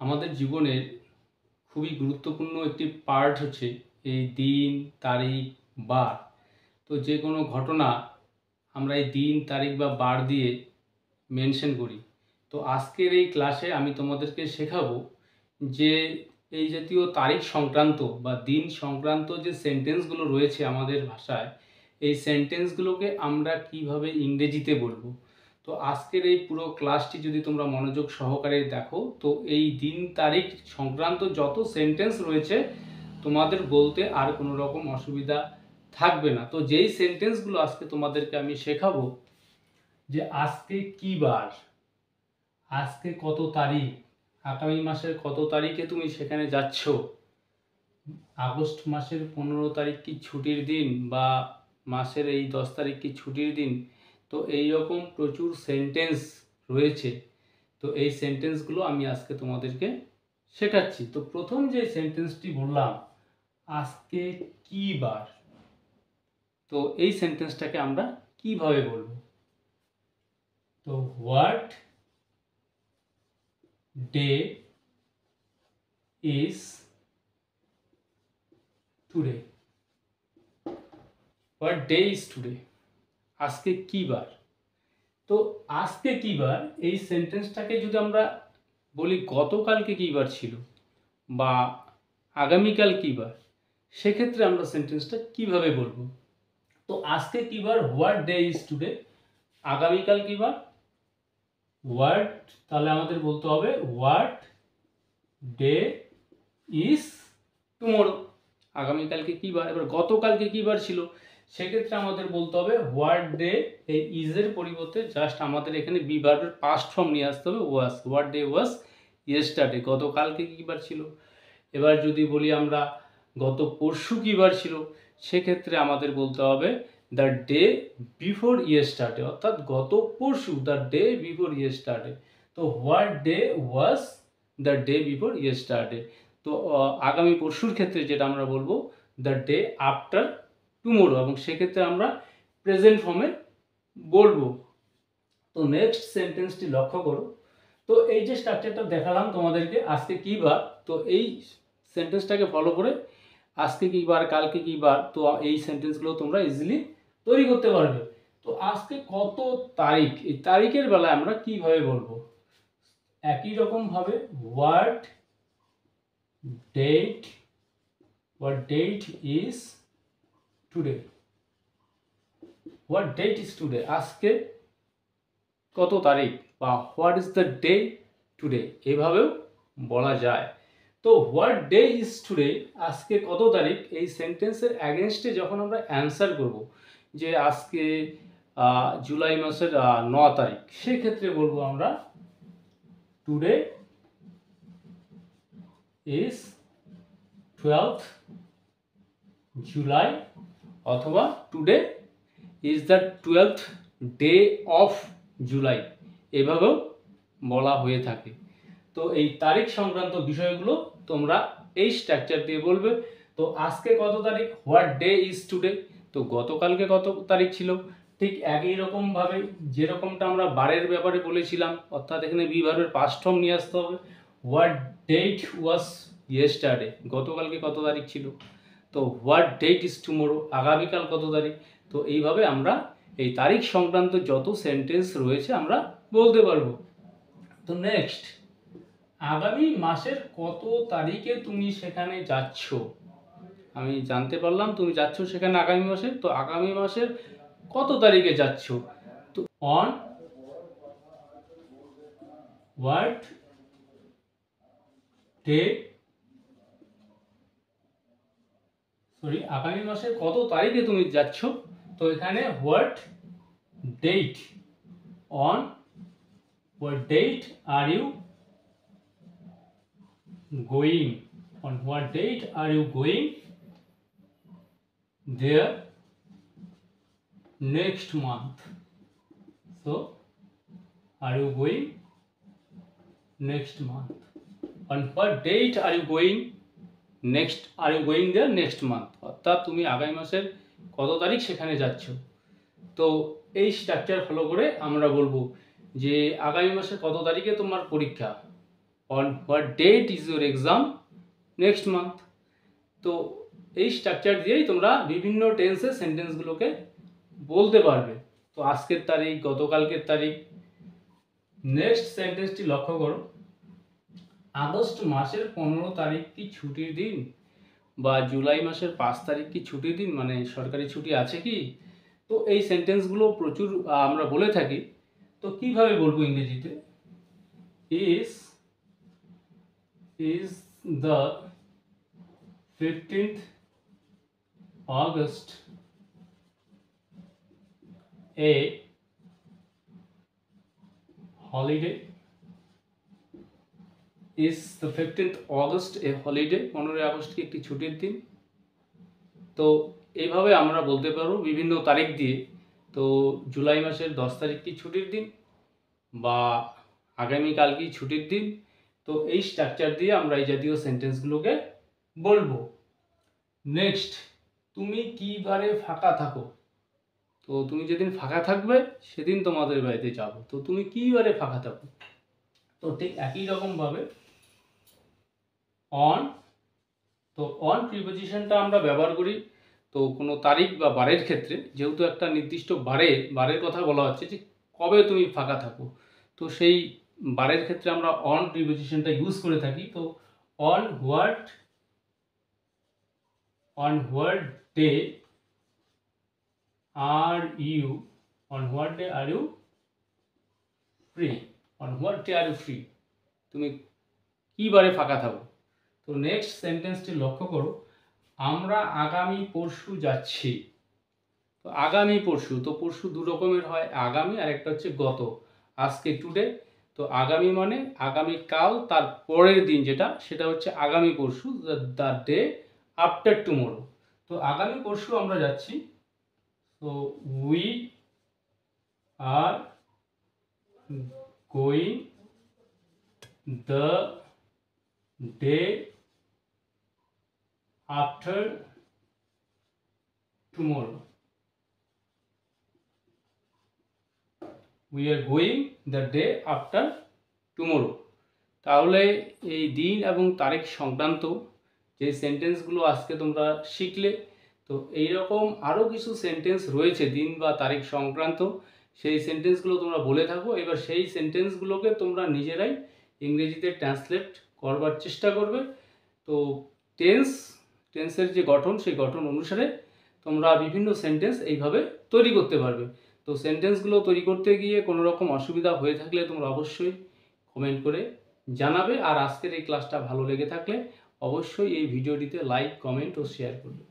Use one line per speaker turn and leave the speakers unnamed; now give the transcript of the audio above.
আমাদের জীবনের খুবই গুরুত্বপূর্ণ একটি পার্ট হচ্ছে এই দিন, তারিখ, বার। তো যে কোনো ঘটনা আমরা এই দিন, তারিখ বা বার দিয়ে মেনশন করি। তো আজকের এই ক্লাসে আমি তোমাদেরকে শেখাবো যে এই জাতীয় তারিখ সংক্রান্ত বা দিন সংক্রান্ত যে সেন্টেন্সগুলো রয়েছে আমাদের ভাষায়, এই সেন্টেন্সগুলোকে আমরা কিভাবে ইংরেজিতে বলবো। তো আজকের এই পুরো ক্লাসটি যদি তোমরা মনোযোগ সহকারে দেখো, তো এই দিন তারিখ সংক্রান্ত যত সেন্টেন্স রয়েছে তোমাদের বলতে আর কোনো রকম অসুবিধা থাকবে না। তো যেই সেন্টেন্সগুলো আজকে তোমাদেরকে আমি শেখাবো, যে আজকে কি বার, আজকে কত তারিখ, আগামী মাসের কত তারিখে তুমি সেখানে যাচ্ছ, আগস্ট মাসের 15 তারিখ কি ছুটির দিন, বা মাসের এই 10 তারিখ কি ছুটির দিন। তো এই রকম প্রচুর সেন্টেন্স রয়েছে। তো এই সেন্টেন্সগুলো আমি আজকে তোমাদেরকে শেখাচ্ছি। তো প্রথম যে সেন্টেন্সটি বললাম, আজকে কি বার, তো এই সেন্টেন্সটাকে আমরা কিভাবে বলবো? তো what day is today. What day is today, আজকে কি বার। তো আজকে কি বার এই সেন্টেন্সটাকে যদি আমরা বলি গতকালকে কি বার ছিল বা আগামীকাল কি বার, সেক্ষেত্রে আমরা সেন্টেন্সটা কিভাবে বলবো? তো আজকে কি বার, হোয়াট ডে ইজ টুডে। আগামীকাল কি বার, হোয়াট, তাহলে আমাদের বলতে হবে হোয়াট ডে ইজ টুমরো। আগামীকালকে কি বার। এবার গতকালকে কি বার ছিল, সেক্ষেত্রে আমাদের বলতে হবে হোয়াট ডে, এই ইজের পরিবর্তে জাস্ট আমাদের এখানে বি ভার্বের পাস্ট ফর্ম নিয়ে আসতে হবে ওয়াজ। হোয়াট ডে ওয়াজ ইয়েস্টারডে, গতকালকে কী বার ছিল। এবার যদি বলি আমরা গত পরশু কী বার ছিল, সেক্ষেত্রে আমাদের বলতে হবে দ্য ডে বিফোর ইয়েস্টারডে, অর্থাৎ গত পরশু, দ্য ডে বিফোর ইয়েস্টারডে। তো what day was the day before yesterday. তো আগামী পরশুর ক্ষেত্রে যেটা আমরা বলবো দ্য ডে আফটার টুমোরো, এবং সেক্ষেত্রে আমরা প্রেজেন্ট ফর্মে বলবো। তো নেক্সট সেন্টেন্সটি লক্ষ্য করো। তো এই যে স্ট্রাকচারটা দেখালাম তোমাদেরকে, আজকে কী বার, তো এই সেন্টেন্সটাকে ফলো করে আজকে কী বার, কালকে কী বার, তো এই সেন্টেন্সগুলো তোমরা ইজিলি তৈরি করতে পারবে। তো আজকে কত তারিখ, এই তারিখের বেলায় আমরা কিভাবে বলবো? একই রকমভাবে what date is today. What date is today, আজকে কত তারিখ, বা what is the day today, এভাবেও বলা যায়। তো হোয়াট ডে ইজ টুডে, আজকে কত তারিখ, এই সেন্টেন্সের অ্যাগেনস্টে যখন আমরা অ্যান্সার করব, যে আজকে জুলাই মাসের 9 তারিখ, সেক্ষেত্রে বলবো আমরা টুডে ইজ 12th জুলাই, অথবা today is the 12th day of July, এভাবেও বলা হয়ে থাকে। তো এই তারিখ সংক্রান্ত বিষয়গুলো তোমরা এই স্ট্রাকচার দিয়ে বলবে। তো আজকে কত তারিখ, হোয়াট ডে ইজ টুডে। তো গতকালকে কত তারিখ ছিল, ঠিক একই রকমভাবে যেরকমটা আমরা বারের ব্যাপারে বলেছিলাম, অর্থাৎ এখানে বি ভার্বের পাস্ট ফর্ম নিয়ে আসতে হবে। হোয়াট ডেট ওয়াজ ইয়েস্টারডে, গতকালকে কত তারিখ ছিল। তো হোয়াট ডেট ইজ টুমোরো, আগামীকাল কত তারিখ। তো এইভাবে আমরা এই তারিখ সংক্রান্ত যত সেন্টেন্স রয়েছে আমরা বলতে পারবো। তো নেক্সট, আগামী মাসের কত তারিখে তুমি সেখানে যাচ্ছ। আমি জানতে পারলাম তুমি যাচ্ছ সেখানে আগামী মাসে, তো আগামী মাসের কত তারিখে যাচ্ছ। তো অন হোয়াট ডে, আগামী মাসের কত তারিখে তুমি যাচ্ছ। তো এখানে what date, on what date are you going, on what date are you going there next month. So are you going next month, on what date are you going next, are you going there next month, অর্থাৎ তুমি আগামী মাসের কত তারিখ সেখানে যাচ্ছ। তো এই স্ট্রাকচার ফলো করে আমরা বলবো যে আগামী মাসের কত তারিখে তোমার পরীক্ষা, on what date is your exam next month. তো এই স্ট্রাকচার দিয়েই তোমরা বিভিন্ন টেন্সের সেন্টেন্সগুলোকে বলতে পারবে। তো আজকের তারিখ, গতকালকের তারিখ। নেক্সট সেন্টেন্সটি লক্ষ্য করো, আগস্ট মাসের 15 তারিখ কি ছুটির দিন? বা জুলাই মাসের 5 তারিখ কি ছুটির দিন, মানে সরকারি ছুটি আছে কি? তো এই সেন্টেন্সগুলো প্রচুর আমরা বলে থাকি। তো কিভাবে বলবো ইংরেজিতে? is the 15th August a holiday? Is the 15th August a holiday? 15 August কি একটি ছুটির দিন? তো এইভাবে আমরা বলতে পারবো বিভিন্ন তারিখ দিয়ে। তো জুলাই মাসের 10 তারিখ কি ছুটির দিন, বা আগামীকাল কি ছুটির দিন? তো এই স্ট্রাকচার দিয়ে আমরা এই জাতীয় সেন্টেন্সগুলোকে বলবো। নেক্সট, তুমি কি বারে ফাঁকা থাকো? তো তুমি যেদিন ফাঁকা থাকবে সেদিন তোমাদের বাড়িতে যাব। তো তুমি কি বারে ফাঁকা থাকো? তো ঠিক একই রকমভাবে অন, তো অন প্রিপোজিশনটা আমরা ব্যবহার করি তো কোনো তারিখ বা বারের ক্ষেত্রে, যেহেতু একটা নির্দিষ্ট বারের কথা বলা হচ্ছে যে কবে তুমি ফাঁকা থাকো, তো সেই বারের ক্ষেত্রে আমরা অন প্রিপোজিশনটা ইউজ করে থাকি। তো on what day are you free? তুমি কি বারে ফাঁকা থাকো? তো নেক্সট সেন্টেন্সটি লক্ষ্য করো, আমরা আগামী পরশু যাচ্ছি। তো আগামী পরশু, তো পরশু দু রকমের হয়, আগামী আর একটা হচ্ছে গত, আজকে টুডে। তো আগামী মানে আগামীকাল, তার পরের দিন যেটা, সেটা হচ্ছে আগামী পরশু, দ্য ডে আফটার টুমোরো। তো আগামী পরশু আমরা যাচ্ছি। তো we are going the day after tomorrow. We are going the day after tomorrow. তাহলে এই দিন এবং তারিখ সংক্রান্ত যে সেন্টেন্সগুলো আজকে তোমরা শিখলে, তো এইরকম আরও কিছু সেন্টেন্স রয়েছে দিন বা তারিখ সংক্রান্ত, সেই সেন্টেন্সগুলো তোমরা বলে থাকো। এবার সেই সেন্টেন্সগুলোকে তোমরা নিজেরাই ইংরেজিতে ট্রান্সলেট করবার চেষ্টা করবে। তো টেন্সের যে গঠন, সেই গঠন অনুসারে তোমরা বিভিন্ন সেন্টেন্স এইভাবে তৈরি করতে পারবে। তো সেন্টেন্সগুলো তৈরি করতে গিয়ে কোনো রকম অসুবিধা হয়ে থাকলে তোমরা অবশ্যই কমেন্ট করে জানাবে। আর আজকের এই ক্লাসটা ভালো লেগে থাকলে অবশ্যই এই ভিডিওটিতে লাইক, কমেন্ট ও শেয়ার করবে।